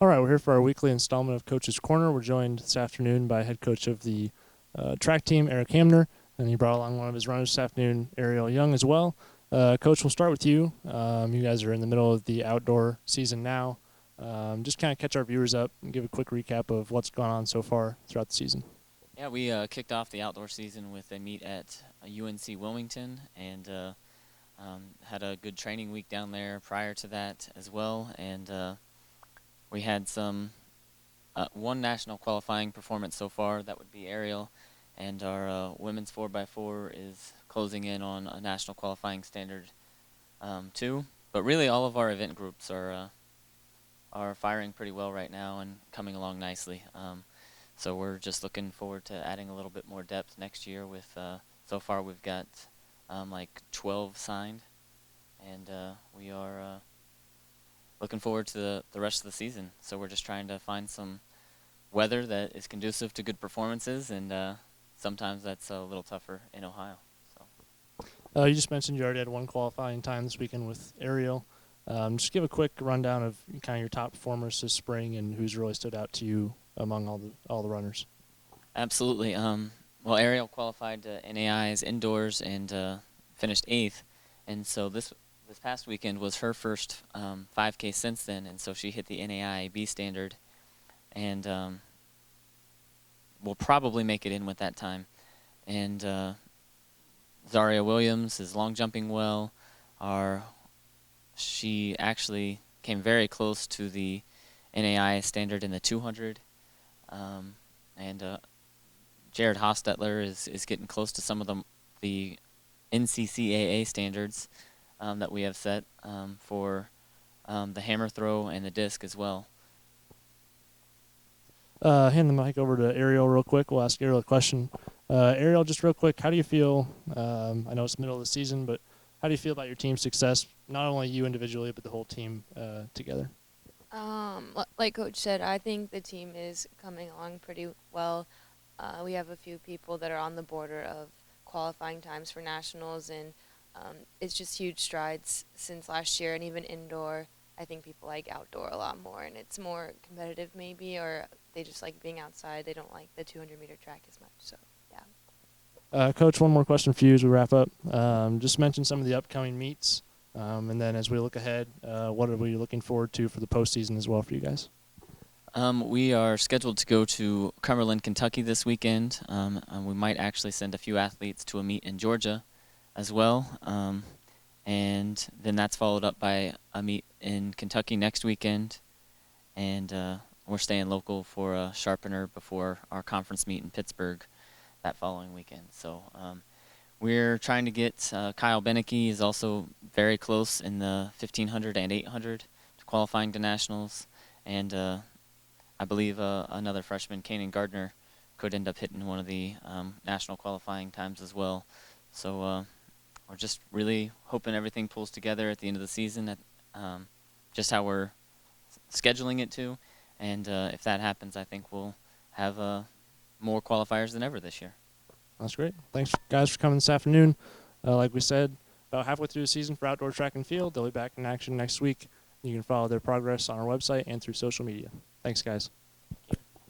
All right, we're here for our weekly installment of Coach's Corner. We're joined this afternoon by head coach of the track team, Eric Hamner, and he brought along one of his runners this afternoon, Ariel Young, as well. Coach, we'll start with you. You guys are in the middle of the outdoor season now. Just kind of catch our viewers up and give a quick recap of what's gone on so far throughout the season. Yeah, we kicked off the outdoor season with a meet at UNC Wilmington and had a good training week down there prior to that as well. And we had one national qualifying performance so far. That would be aerial. And our women's 4x4 is closing in on a national qualifying standard too. But really all of our event groups are firing pretty well right now and coming along nicely. So we're just looking forward to adding a little bit more depth next year with, so far we've got like 12 signed, and we are looking forward to the rest of the season. So we're just trying to find some weather that is conducive to good performances, and sometimes that's a little tougher in Ohio. So. You just mentioned you already had one qualifying time this weekend with Ariel. Just give a quick rundown of kind of your top performers this spring and who's really stood out to you among all the runners. Absolutely. Well, Ariel qualified to NAI's indoors and finished 8th, and so this past weekend was her first 5K since then, and so she hit the NAI B standard, and will probably make it in with that time. And Zaria Williams is long jumping well. She actually came very close to the NAI standard in the 200. And Jared Hostetler is getting close to some of the NCCAA standards that we have set for the hammer throw and the disc as well. Hand the mic over to Ariel real quick. We'll ask Ariel a question. Ariel, just real quick, how do you feel? I know it's the middle of the season, but how do you feel about your team's success, not only you individually, but the whole team together? Like Coach said, I think the team is coming along pretty well. We have a few people that are on the border of qualifying times for nationals, and it's just huge strides since last year. And even indoor, I think people like outdoor a lot more, and it's more competitive maybe, or they just like being outside. They don't like the 200-meter track as much. So yeah. Coach, one more question for you as we wrap up. Just mention some of the upcoming meets. And then as we look ahead, what are we looking forward to for the postseason as well for you guys? We are scheduled to go to Cumberland, Kentucky this weekend. We might actually send a few athletes to a meet in Georgia as well. And then that's followed up by a meet in Kentucky next weekend. And we're staying local for a sharpener before our conference meet in Pittsburgh that following weekend. So we're trying to get Kyle Beneke is also very close in the 1500 and 800 to qualifying to nationals, and I believe another freshman, Kanan Gardner, could end up hitting one of the national qualifying times as well. So we're just really hoping everything pulls together at the end of the season, at just how we're scheduling it to, and if that happens, I think we'll have more qualifiers than ever this year. That's great. Thanks, guys, for coming this afternoon. Like we said, about halfway through the season for outdoor track and field. They'll be back in action next week. You can follow their progress on our website and through social media. Thanks, guys.